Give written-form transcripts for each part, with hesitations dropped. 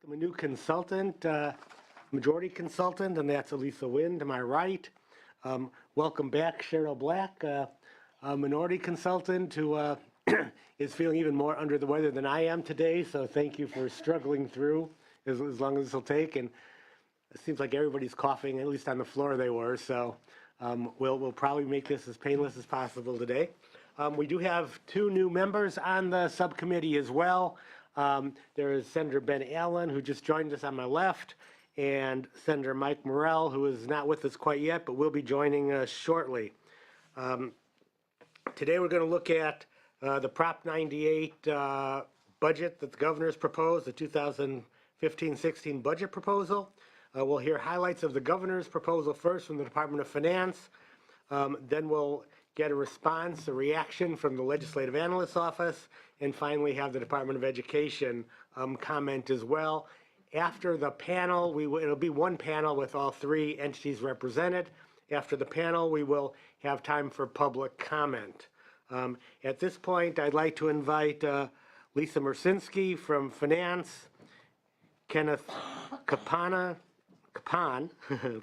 welcome a new consultant, majority consultant, and that's Elisa Wynn to my right. Welcome back, Cheryl Black, a minority consultant who is feeling even more under the weather than I am today, so thank you for struggling through as long as this will take. And it seems like everybody's coughing, at least on the floor they were, so we'll probably make this as painless as possible today. We do have two new members on the subcommittee as well. There is Senator Ben Allen, who just joined us on my left, and Senator Mike Morrell, who is not with us quite yet, but will be joining us shortly. Today we're going to look at the Prop 98 budget that the governor's proposed, the 2015-16 budget proposal. We'll hear highlights of the governor's proposal first from the Department of Finance. Then we'll get a response, a reaction from the Legislative Analyst's Office, and finally have the Department of Education comment as well. After the panel, it'll be one panel with all three entities represented. After the panel, we will have time for public comment. At this point, I'd like to invite Lisa Mersinski from Finance, Kenneth Kapan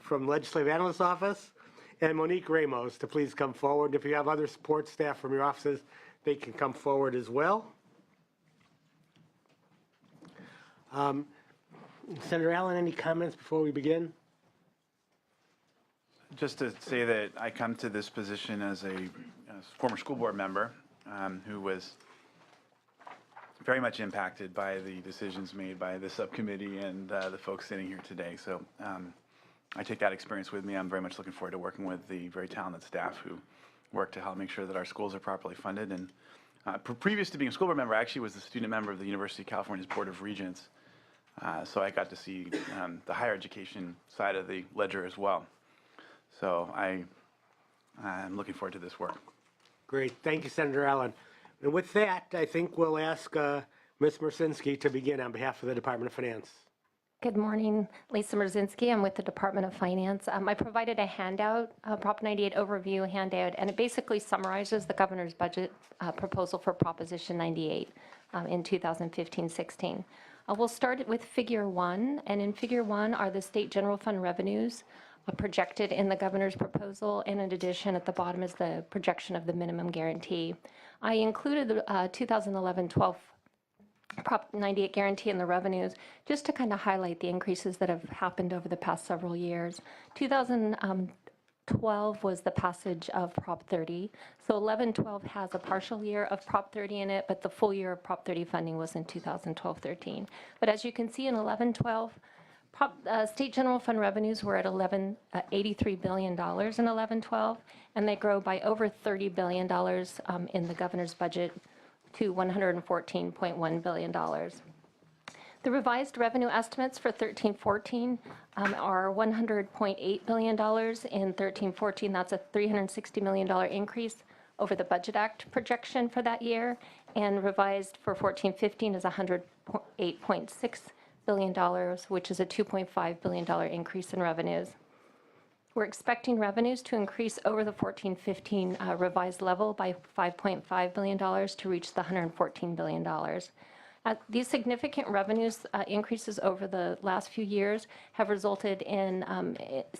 from Legislative Analyst's Office, and Monique Ramos to please come forward. If you have other support staff from your offices, they can come forward as well. Senator Allen, any comments before we begin? Just to say that I come to this position as a former school board member who was very much impacted by the decisions made by the subcommittee and the folks sitting here today. So I take that experience with me. I'm very much looking forward to working with the very talented staff who work to help make sure that our schools are properly funded. And previous to being a school board member, I actually was a student member of the University of California's Board of Regents. So I got to see the higher education side of the ledger as well. So I'm looking forward to this work. Great. Thank you, Senator Allen. And with that, I think we'll ask Ms. Mersinski to begin on behalf of the Department of Finance. Good morning, Lisa Merzinski. I'm with the Department of Finance. I provided a handout, a Prop 98 overview handout, and it basically summarizes the governor's budget proposal for Proposition 98 in 2015-16. We'll start with Figure 1, and in Figure 1 are the state general fund revenues projected in the governor's proposal, and in addition at the bottom is the projection of the minimum guarantee. I included the 2011-12 Prop 98 guarantee in the revenues just to kind of highlight the increases that have happened over the past several years. 2012 was the passage of Prop 30. So 11-12 has a partial year of Prop 30 in it, but the full year of Prop 30 funding was in 2012-13. But as you can see in 11-12, state general fund revenues were at $83 billion in 11-12, and they grow by over $30 billion in the governor's budget to $114.1 billion. The revised revenue estimates for 13-14 are $100.8 billion. In 13-14, that's a $360 million increase over the Budget Act projection for that year, and revised for 14-15 is $108.6 billion, which is a $2.5 billion increase in revenues. We're expecting revenues to increase over the 14-15 revised level by $5.5 billion to reach the $114 billion. These significant revenues increases over the last few years have resulted in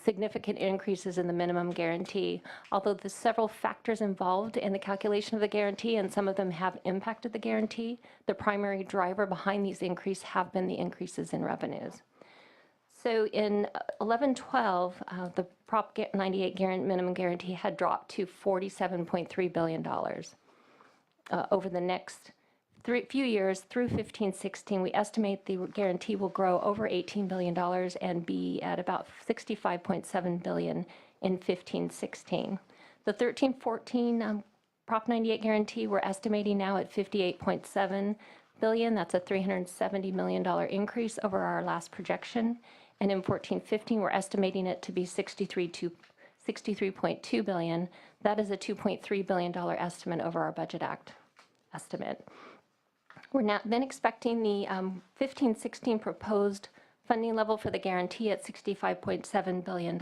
significant increases in the minimum guarantee. Although there's several factors involved in the calculation of the guarantee, and some of them have impacted the guarantee, the primary driver behind these increases have been the increases in revenues. So in 11-12, the Prop 98 minimum guarantee had dropped to $47.3 billion. Over the next few years through 15-16, we estimate the guarantee will grow over $18 billion and be at about $65.7 billion in 15-16. The 13-14 Prop 98 guarantee we're estimating now at $58.7 billion. That's a $370 million increase over our last projection. And in 14-15, we're estimating it to be $63.2 billion. That is a $2.3 billion estimate over our Budget Act estimate. We're now then expecting the 15-16 proposed funding level for the guarantee at $65.7 billion.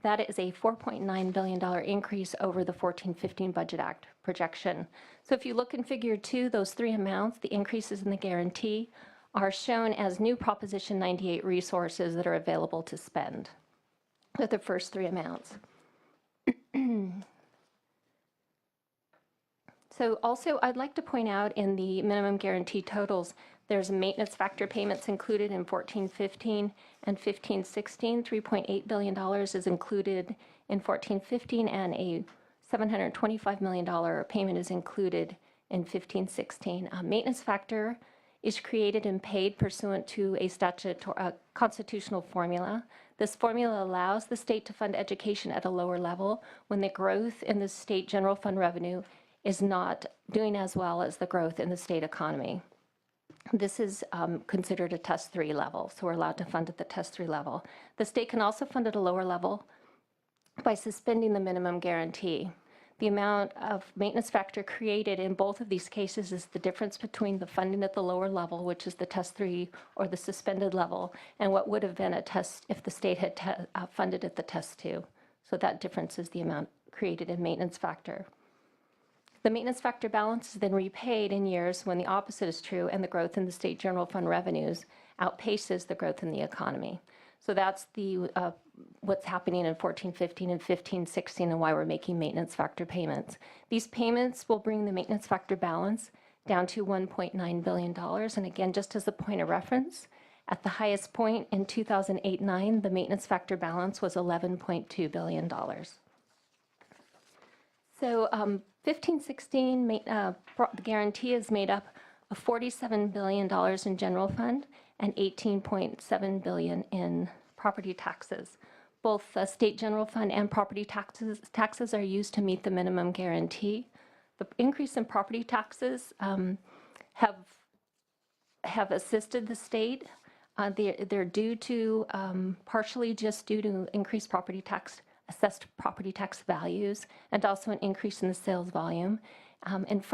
That is a $4.9 billion increase over the 14-15 Budget Act projection. So if you look in Figure 2, those three amounts, the increases in the guarantee are shown as new Proposition 98 resources that are available to spend. They're the first three amounts. So also, I'd like to point out in the minimum guarantee totals, there's maintenance factor payments included in 14-15 and 15-16. $3.8 billion is included in 14-15, and a $725 million payment is included in 15-16. Maintenance factor is created and paid pursuant to a constitutional formula. This formula allows the state to fund education at a lower level when the growth in the state general fund revenue is not doing as well as the growth in the state economy. This is considered a test 3 level, so we're allowed to fund at the test 3 level. The state can also fund at a lower level by suspending the minimum guarantee. The amount of maintenance factor created in both of these cases is the difference between the funding at the lower level, which is the test 3 or the suspended level, and what would have been a test if the state had funded at the test 2. So that difference is the amount created in maintenance factor. The maintenance factor balance is then repaid in years when the opposite is true and the growth in the state general fund revenues outpaces the growth in the economy. So that's the what's happening in 14-15 and 15-16 and why we're making maintenance factor payments. These payments will bring the maintenance factor balance down to $1.9 billion. And again, just as a point of reference, at the highest point in 2008-9, the maintenance factor balance was $11.2 billion. So 15-16, the guarantee is made up of $47 billion in general fund and $18.7 billion in property taxes. Both state general fund and property taxes are used to meet the minimum guarantee. The increase in property taxes have assisted the state. They're due to partially just due to increased assessed property tax values, and also an increase in the sales volume. And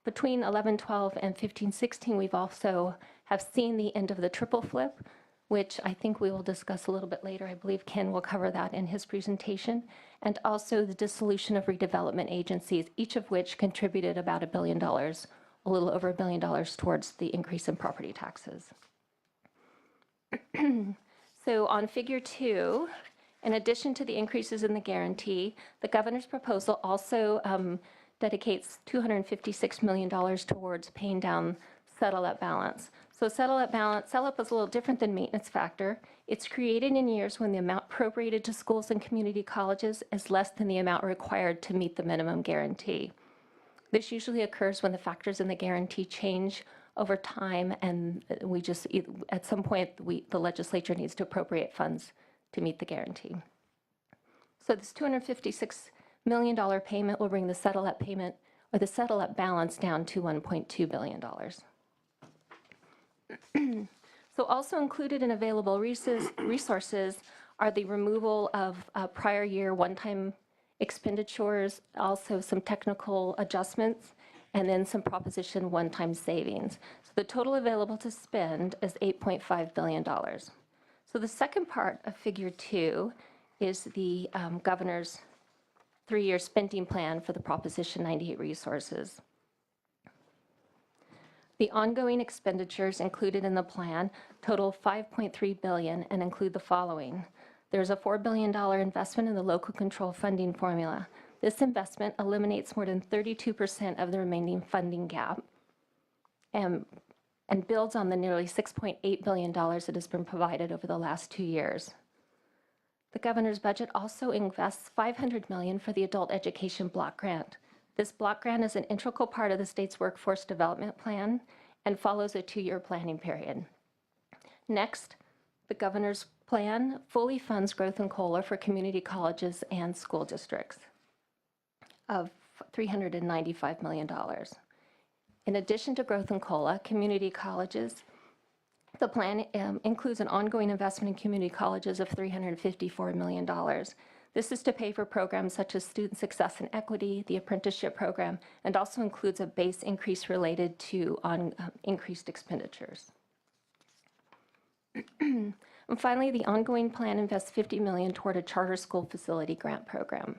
between 11-12 and 15-16, we've also have seen the end of the triple flip, which I think we will discuss a little bit later. I believe Ken will cover that in his presentation, and also the dissolution of redevelopment agencies, each of which contributed about $1 billion, a little over $1 billion towards the increase in property taxes. So on figure 2, in addition to the increases in the guarantee, the governor's proposal also dedicates $256 million towards paying down settle-up balance. So settle-up is a little different than maintenance factor. It's created in years when the amount appropriated to schools and community colleges is less than the amount required to meet the minimum guarantee. This usually occurs when the factors in the guarantee change over time, and we just, at some point, the legislature needs to appropriate funds to meet the guarantee. So this $256 million payment will bring the settle-up payment, or the settle-up balance, down to $1.2 billion. So also included in available resources are the removal of prior year one-time expenditures, also some technical adjustments, and then some proposition one-time savings. So the total available to spend is $8.5 billion. So the second part of figure 2 is the governor's 3-year spending plan for the Proposition 98 resources. The ongoing expenditures included in the plan total $5.3 billion and include the following. There's a $4 billion investment in the local control funding formula. This investment eliminates more than 32% of the remaining funding gap and builds on the nearly $6.8 billion that has been provided over the last 2 years. The governor's budget also invests $500 million for the adult education block grant. This block grant is an integral part of the state's workforce development plan and follows a 2-year planning period. Next, the governor's plan fully funds growth in COLA for community colleges and school districts of $395 million. In addition to growth in COLA, community colleges, the plan includes an ongoing investment in community colleges of $354 million. This is to pay for programs such as Student Success and Equity, the apprenticeship program, and also includes a base increase related to increased expenditures. And finally, the ongoing plan invests $50 million toward a charter school facility grant program.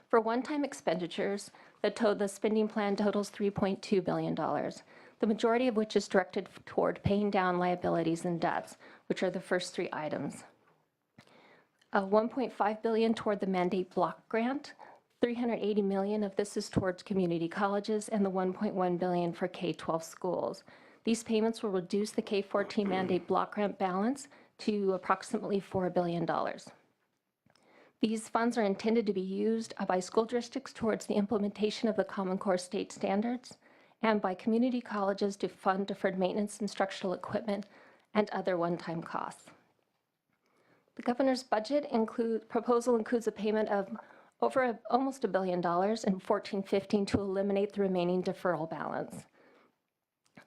For one-time expenditures, the spending plan totals $3.2 billion. the majority of which is directed toward paying down liabilities and debts, which are the first three items. $1.5 billion toward the mandate block grant, $380 million of this is towards community colleges, and the $1.1 billion for K-12 schools. These payments will reduce the K-14 mandate block grant balance to approximately $4 billion. These funds are intended to be used by school districts towards the implementation of the Common Core state standards and by community colleges to fund deferred maintenance, instructional equipment, and other one-time costs. The governor's budget proposal includes a payment of almost $1 billion in 14-15 to eliminate the remaining deferral balance.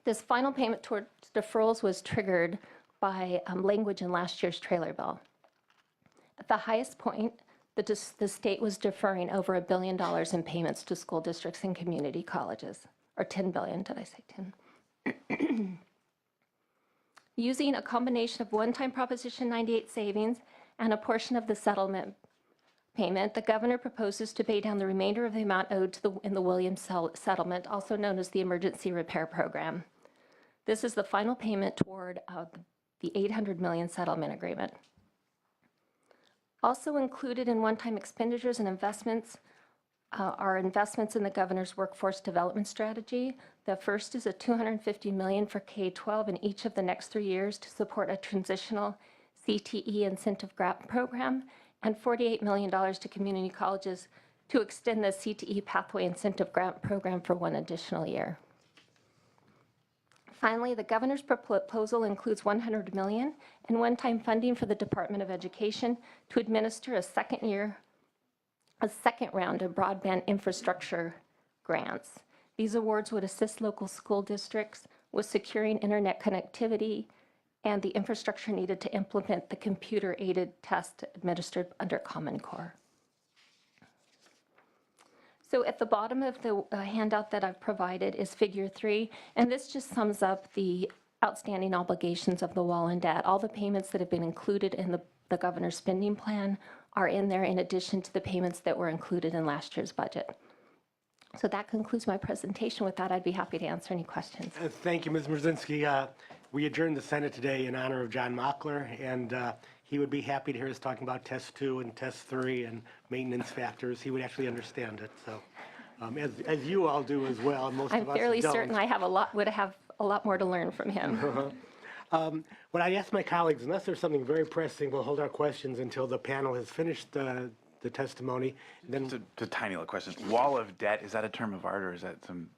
This final payment towards deferrals was triggered by language in last year's trailer bill. At the highest point, the state was deferring over $1 billion in payments to school districts and community colleges, or $10 billion, did I say 10? Using a combination of one-time Proposition 98 savings and a portion of the settlement payment, the governor proposes to pay down the remainder of the amount owed in the Williams settlement, also known as the Emergency Repair Program. This is the final payment toward the $800 million settlement agreement. Also included in one-time expenditures and investments are investments in the governor's workforce development strategy. The first is a $250 million for K-12 in each of the next 3 years to support a transitional CTE incentive grant program, and $48 million to community colleges to extend the CTE pathway incentive grant program for 1 additional year. Finally, the governor's proposal includes $100 million in one-time funding for the Department of Education to administer a second round of broadband infrastructure grants. These awards would assist local school districts with securing internet connectivity and the infrastructure needed to implement the computer-aided test administered under Common Core. So at the bottom of the handout that I've provided is Figure 3, and this just sums up the outstanding obligations of the wall and debt. All the payments that have been included in the governor's spending plan are in there in addition to the payments that were included in last year's budget. So that concludes my presentation. With that, I'd be happy to answer any questions. Thank you, Ms. Mrzinski. We adjourned the Senate today in honor of John Mockler, and he would be happy to hear us talking about Test 2 and Test 3 and maintenance factors. He would actually understand it. So, as you all do as well, most I'm of us fairly don't. certain I would have a lot more to learn from him. What I ask my colleagues, unless there's something very pressing, we'll hold our questions until the panel has finished the testimony. And then Just a tiny little question. Wall of debt, is that a term of art or is that some,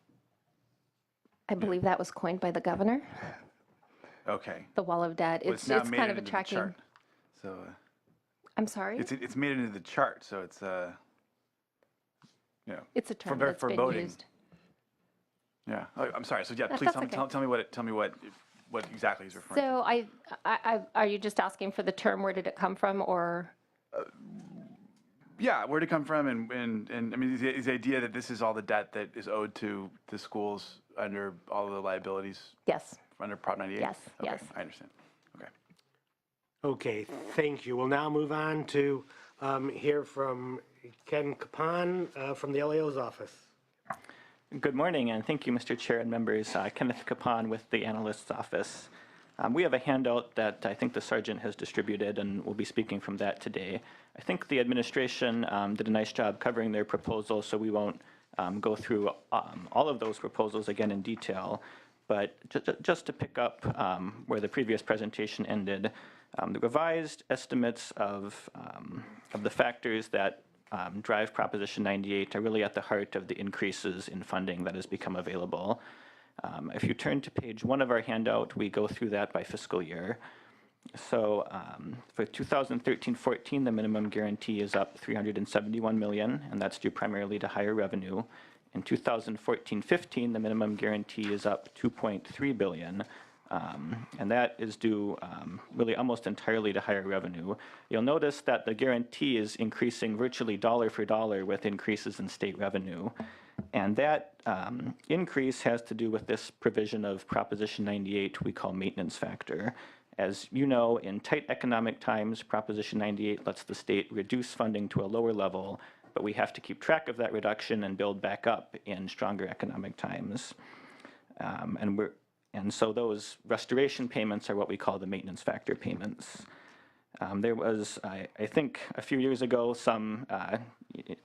I believe that was coined by the governor, okay. the wall of debt. Well, It's now kind made of it into the attracting. chart. So I'm sorry? it's made it into the chart, so it's It's a term for that's been voting. used. Yeah. Oh, I'm sorry. So yeah, please That's tell me what exactly he's referring to. So are you just asking for the term? Where did it come from, or? Yeah, where'd it come from? And I mean, is the idea that this is all the debt that is owed to the schools under all the liabilities Yes. under Prop 98? Yes, Okay, yes. I understand. Okay. Okay, thank you. We'll now move on to hear from Ken Capon from the LAO's office. Good morning, and thank you, Mr. Chair and members. Kenneth Capon with the Analyst's Office. We have a handout that I think the Sergeant has distributed, and we'll be speaking from that today. I think the administration did a nice job covering their proposal, so we won't go through all of those proposals again in detail. But just to pick up where the previous presentation ended, the revised estimates of the factors that drive Proposition 98 are really at the heart of the increases in funding that has become available. If you turn to page 1 of our handout, we go through that by fiscal year. So for 2013-14, the minimum guarantee is up $371 million, and that's due primarily to higher revenue. In 2014-15, the minimum guarantee is up $2.3 billion, and that is due really almost entirely to higher revenue. You'll notice that the guarantee is increasing virtually dollar for dollar with increases in state revenue. And that increase has to do with this provision of Proposition 98 we call maintenance factor. As you know, in tight economic times, Proposition 98 lets the state reduce funding to a lower level, but we have to keep track of that reduction and build back up in stronger economic times. And so those restoration payments are what we call the maintenance factor payments. There was, I think, a few years ago, some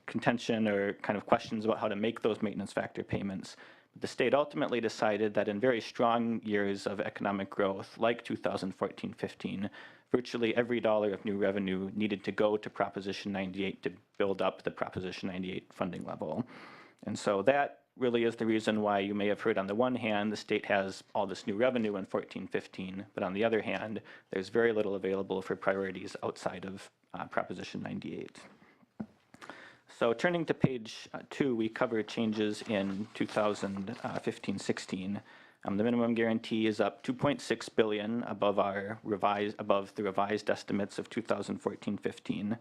contention or kind of questions about how to make those maintenance factor payments. The state ultimately decided that in very strong years of economic growth, like 2014-15, virtually every dollar of new revenue needed to go to Proposition 98 to build up the Proposition 98 funding level. And so that really is the reason why you may have heard on the one hand, the state has all this new revenue in 14-15, but on the other hand, there's very little available for priorities outside of Proposition 98. So turning to page 2, we cover changes in 2015-16. The minimum guarantee is up $2.6 billion above the revised estimates of 2014-15,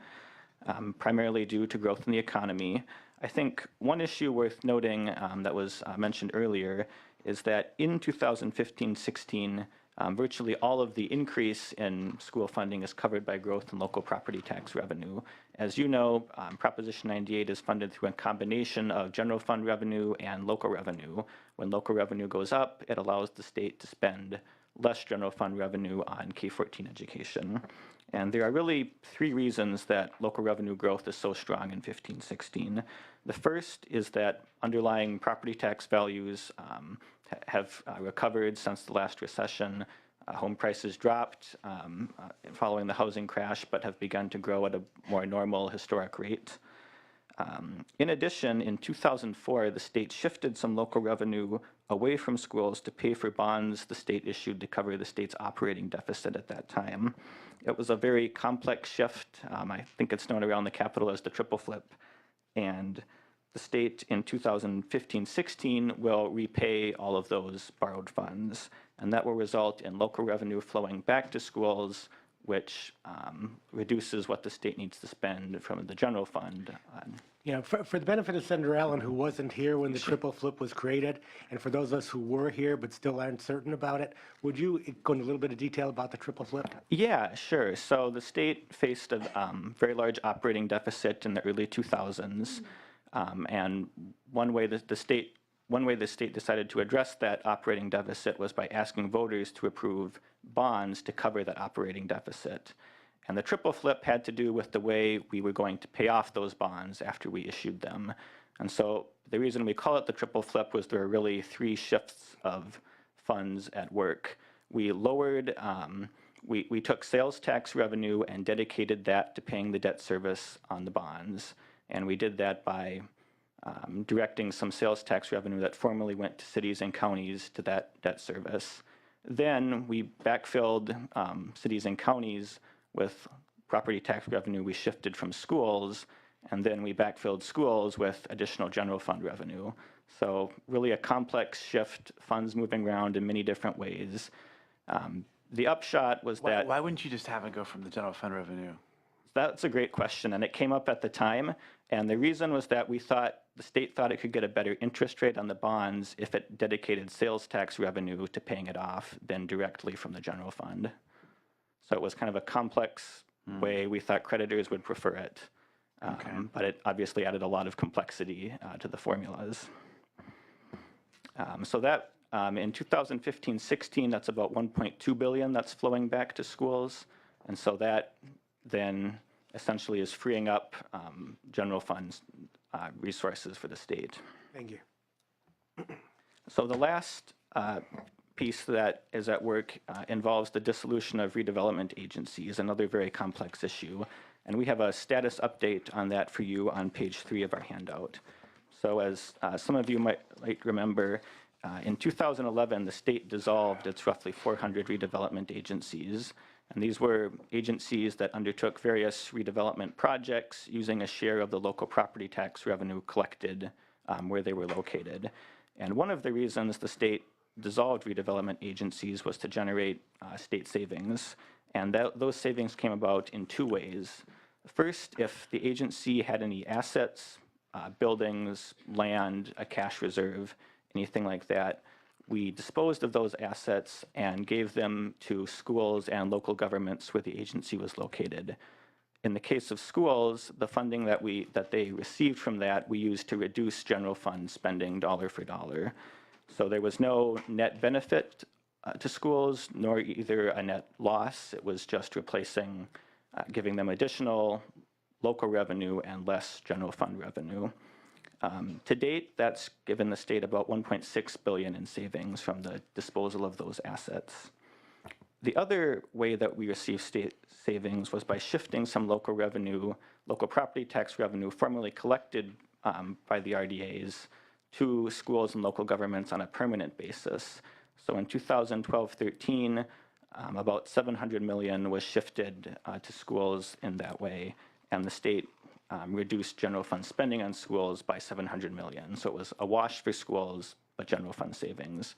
primarily due to growth in the economy. I think one issue worth noting that was mentioned earlier is that in 2015-16, virtually all of the increase in school funding is covered by growth in local property tax revenue. As you know, Proposition 98 is funded through a combination of general fund revenue and local revenue. When local revenue goes up, it allows the state to spend less general fund revenue on K-14 education. And there are really 3 reasons that local revenue growth is so strong in 15-16. The first is that underlying property tax values have recovered since the last recession. Home prices dropped following the housing crash, but have begun to grow at a more normal historic rate. In addition, in 2004, the state shifted some local revenue away from schools to pay for bonds the state issued to cover the state's operating deficit at that time. It was a very complex shift. I think it's known around the Capitol as the triple flip. And the state in 2015-16 will repay all of those borrowed funds, and that will result in local revenue flowing back to schools, which reduces what the state needs to spend from the general fund. Yeah, for the benefit of Senator Allen, who wasn't here when the triple flip was created, and for those of us who were here but still aren't certain about it, would you go into a little bit of detail about the triple flip? Yeah, sure. So the state faced a very large operating deficit in the early 2000s, and one way the state decided to address that operating deficit was by asking voters to approve bonds to cover that operating deficit. And the triple flip had to do with the way we were going to pay off those bonds after we issued them. And so the reason we call it the triple flip was there were really 3 shifts of funds at work. We lowered, we took sales tax revenue and dedicated that to paying the debt service on the bonds. And we did that by directing some sales tax revenue that formerly went to cities and counties to that debt service. Then we backfilled cities and counties with property tax revenue we shifted from schools, and then we backfilled schools with additional general fund revenue. So really a complex shift, funds moving around in many different ways. The upshot was that... Why wouldn't you just have it go from the general fund revenue? That's a great question, and it came up at the time. And the reason was that the state thought it could get a better interest rate on the bonds if it dedicated sales tax revenue to paying it off than directly from the general fund. So it was kind of a complex way we thought creditors would prefer it. But it obviously added a lot of complexity to the formulas. So that in 2015-16, that's about $1.2 billion that's flowing back to schools. And so that then essentially is freeing up general funds resources for the state. Thank you. So the last piece that is at work involves the dissolution of redevelopment agencies, another very complex issue. And we have a status update on that for you on page 3 of our handout. So as some of you might remember, in 2011, the state dissolved its roughly 400 redevelopment agencies. And these were agencies that undertook various redevelopment projects using a share of the local property tax revenue collected where they were located. And one of the reasons the state dissolved redevelopment agencies was to generate state savings. And those savings came about in 2 ways. First, if the agency had any assets, buildings, land, a cash reserve, anything like that, we disposed of those assets and gave them to schools and local governments where the agency was located. In the case of schools, the funding that they received from that, we used to reduce general fund spending dollar for dollar. So there was no net benefit to schools, nor either a net loss. It was just replacing, giving them additional local revenue and less general fund revenue. To date, that's given the state about $1.6 billion in savings from the disposal of those assets. The other way that we received state savings was by shifting some local revenue, local property tax revenue formerly collected by the RDAs to schools and local governments on a permanent basis. So in 2012-13, about $700 million was shifted to schools in that way, and the state reduced general fund spending on schools by $700 million. So it was a wash for schools, but general fund savings.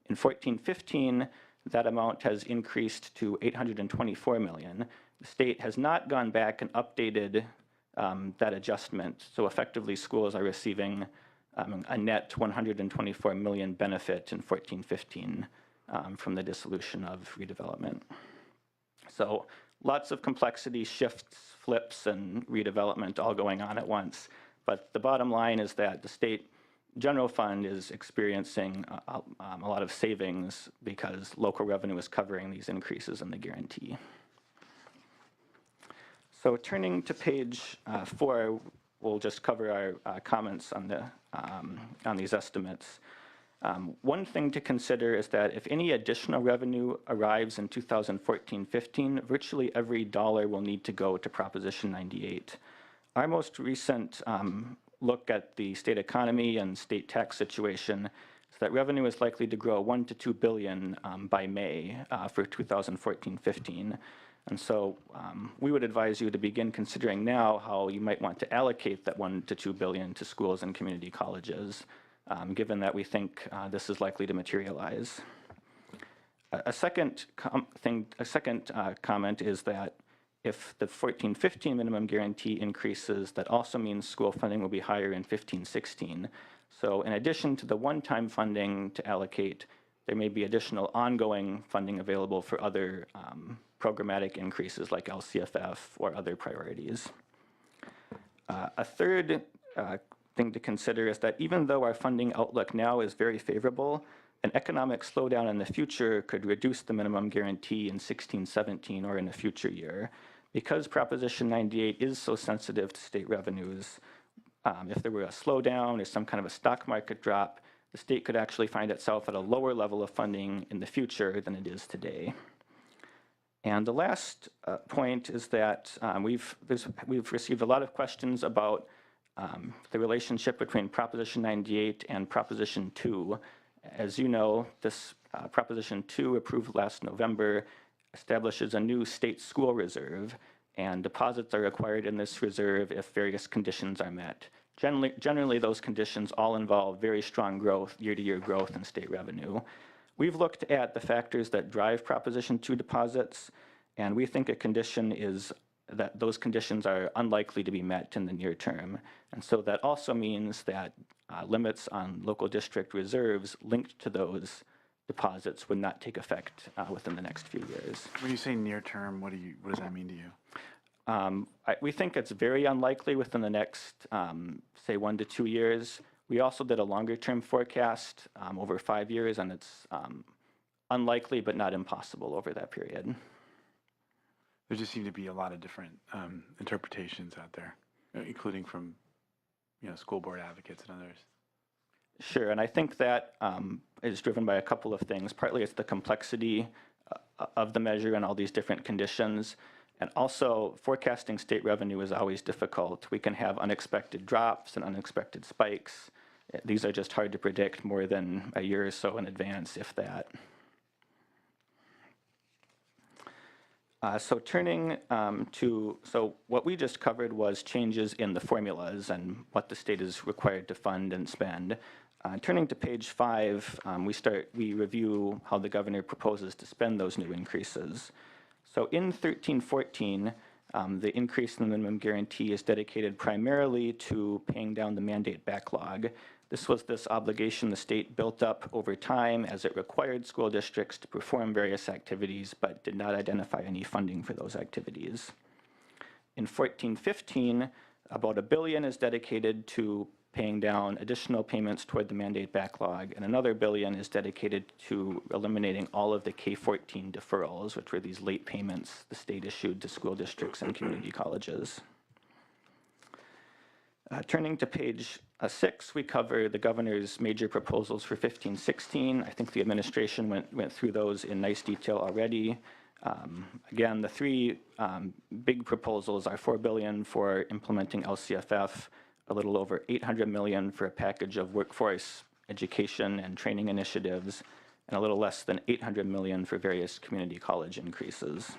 In 14-15, that amount has increased to $824 million. The state has not gone back and updated that adjustment. So effectively, schools are receiving a net $124 million benefit in 14-15 from the dissolution of redevelopment. So lots of complexity, shifts, flips, and redevelopment all going on at once. But the bottom line is that the state general fund is experiencing a lot of savings because local revenue is covering these increases in the guarantee. So turning to page 4, we'll just cover our comments on these estimates. One thing to consider is that if any additional revenue arrives in 2014-15, virtually every dollar will need to go to Proposition 98. Our most recent look at the state economy and state tax situation is that revenue is likely to grow $1 to $2 billion by May for 2014-15. And so we would advise you to begin considering now how you might want to allocate that $1 to $2 billion to schools and community colleges, given that we think this is likely to materialize. A second comment is that if the 14-15 minimum guarantee increases, that also means school funding will be higher in 15-16. So in addition to the one-time funding to allocate, there may be additional ongoing funding available for other programmatic increases like LCFF or other priorities. A third thing to consider is that even though our funding outlook now is very favorable, an economic slowdown in the future could reduce the minimum guarantee in 16-17 or in a future year. Because Proposition 98 is so sensitive to state revenues, if there were a slowdown or some kind of a stock market drop, the state could actually find itself at a lower level of funding in the future than it is today. And the last point is that we've received a lot of questions about the relationship between Proposition 98 and Proposition 2. As you know, this Proposition 2, approved last November, establishes a new state school reserve, and deposits are required in this reserve if various conditions are met. Generally, those conditions all involve very strong growth, year-to-year growth in state revenue. We've looked at the factors that drive Proposition 2 deposits, and we think a condition is that those conditions are unlikely to be met in the near term. And so that also means that limits on local district reserves linked to those deposits would not take effect within the next few years. When you say near term, what does that mean to you? We think it's very unlikely within the next, say, 1 to 2 years. We also did a longer term forecast over 5 years, and it's unlikely but not impossible over that period. There just seem to be a lot of different interpretations out there, including from school board advocates and others. Sure, and I think that is driven by a couple of things. Partly it's the complexity of the measure and all these different conditions. And also, forecasting state revenue is always difficult. We can have unexpected drops and unexpected spikes. These are just hard to predict more than a year or so in advance, if that. So turning so what we just covered was changes in the formulas and what the state is required to fund and spend. Turning to page 5, we review how the governor proposes to spend those new increases. So in 13-14, the increase in the minimum guarantee is dedicated primarily to paying down the mandate backlog. This was this obligation the state built up over time as it required school districts to perform various activities, but did not identify any funding for those activities. In 14-15, about $1 billion is dedicated to paying down additional payments toward the mandate backlog, and another $1 billion is dedicated to eliminating all of the K-14 deferrals, which were these late payments the state issued to school districts and community colleges. Turning to page 6, we cover the governor's major proposals for 15-16. I think the administration went through those in nice detail already. Again, the three big proposals are $4 billion for implementing LCFF, a little over $800 million for a package of workforce, education, and training initiatives, and a little less than $800 million for various community college increases.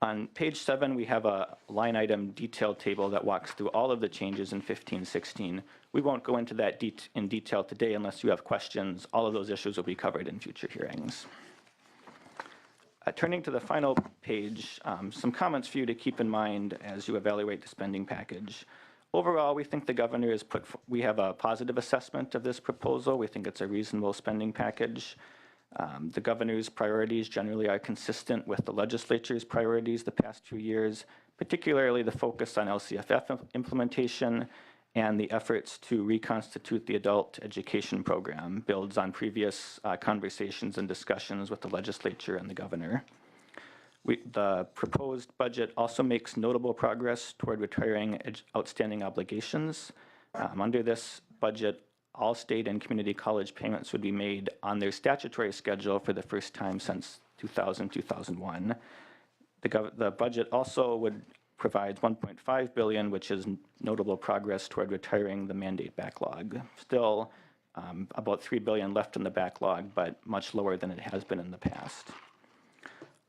On page 7, we have a line item detail table that walks through all of the changes in 15-16. We won't go into that in detail today unless you have questions. All of those issues will be covered in future hearings. Turning to the final page, some comments for you to keep in mind as you evaluate the spending package. Overall, we think the governor has we have a positive assessment of this proposal. We think it's a reasonable spending package. The governor's priorities generally are consistent with the legislature's priorities the past 2 years, particularly the focus on LCFF implementation and the efforts to reconstitute the adult education program builds on previous conversations and discussions with the legislature and the governor. The proposed budget also makes notable progress toward retiring outstanding obligations. Under this budget, all state and community college payments would be made on their statutory schedule for the first time since 2000-2001. The budget also would provide $1.5 billion, which is notable progress toward retiring the mandate backlog. Still about $3 billion left in the backlog, but much lower than it has been in the past.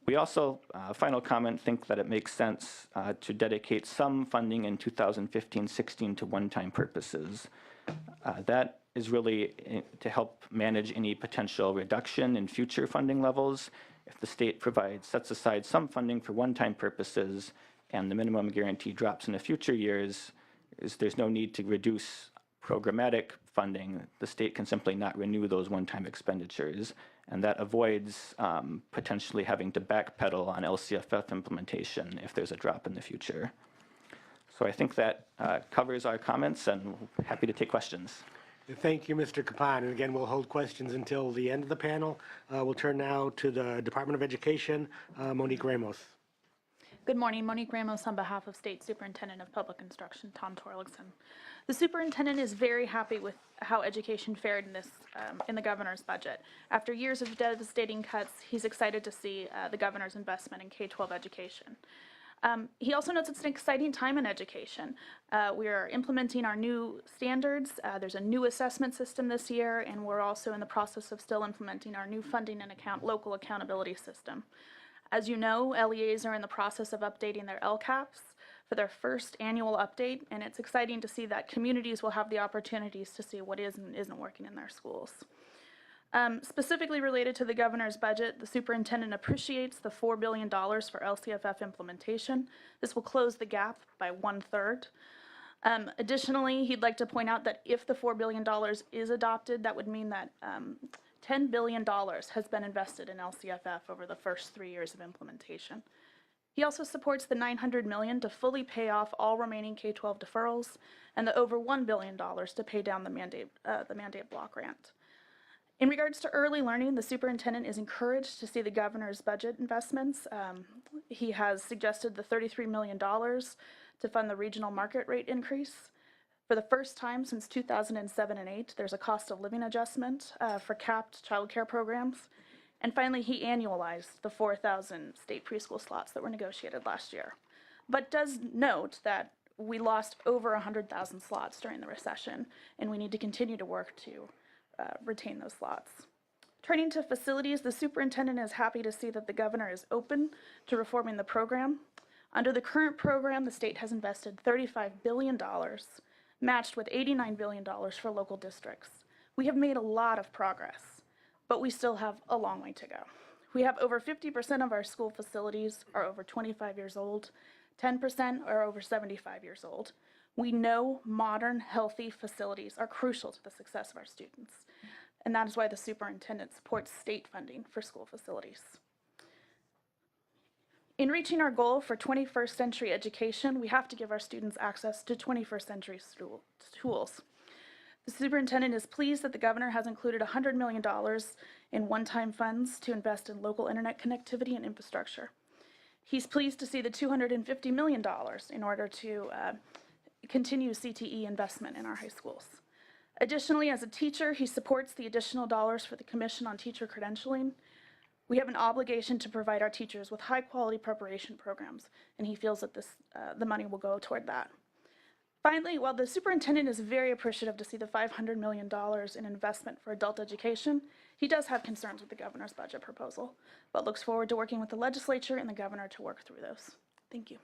We also, final comment, think that it makes sense to dedicate some funding in 2015-16 to one-time purposes. That is really to help manage any potential reduction in future funding levels. If the state sets aside some funding for one-time purposes and the minimum guarantee drops in the future years, there's no need to reduce programmatic funding. The state can simply not renew those one-time expenditures, and that avoids potentially having to backpedal on LCFF implementation if there's a drop in the future. So I think that covers our comments, and we're happy to take questions. Thank you, Mr. Kapan. And again, we'll hold questions until the end of the panel. We'll turn now to the Department of Education, Monique Ramos. Good morning, Monique Ramos on behalf of State Superintendent of Public Instruction, Tom Torlakson. The superintendent is very happy with how education fared in the governor's budget. After years of devastating cuts, he's excited to see the governor's investment in K-12 education. He also notes it's an exciting time in education. We are implementing our new standards. There's a new assessment system this year, and we're also in the process of still implementing our new funding and local accountability system. As you know, LEAs are in the process of updating their LCAPs for their first annual update, and it's exciting to see that communities will have the opportunities to see what is and isn't working in their schools. Specifically related to the governor's budget, the superintendent appreciates the $4 billion for LCFF implementation. This will close the gap by 1/3. Additionally, he'd like to point out that if the $4 billion is adopted, that would mean that $10 billion has been invested in LCFF over the first 3 years of implementation. He also supports the $900 million to fully pay off all remaining K-12 deferrals and the over $1 billion to pay down the mandate block grant. In regards to early learning, the superintendent is encouraged to see the governor's budget investments. He has suggested the $33 million to fund the regional market rate increase. For the first time since 2007 and 2008, there's a cost of living adjustment for capped child care programs. And finally, he annualized the 4,000 state preschool slots that were negotiated last year. But does note that we lost over 100,000 slots during the recession, and we need to continue to work to retain those slots. Turning to facilities, the superintendent is happy to see that the governor is open to reforming the program. Under the current program, the state has invested $35 billion, matched with $89 billion for local districts. We have made a lot of progress, but we still have a long way to go. We have over 50% of our school facilities are over 25 years old, 10% are over 75 years old. We know modern, healthy facilities are crucial to the success of our students, and that is why the superintendent supports state funding for school facilities. In reaching our goal for 21st century education, we have to give our students access to 21st century tools. The superintendent is pleased that the governor has included $100 million in one-time funds to invest in local internet connectivity and infrastructure. He's pleased to see the $250 million in order to continue CTE investment in our high schools. Additionally, as a teacher, he supports the additional dollars for the Commission on Teacher Credentialing. We have an obligation to provide our teachers with high-quality preparation programs, and he feels that the money will go toward that. Finally, while the superintendent is very appreciative to see the $500 million in investment for adult education, he does have concerns with the governor's budget proposal, but looks forward to working with the legislature and the governor to work through those. Thank you.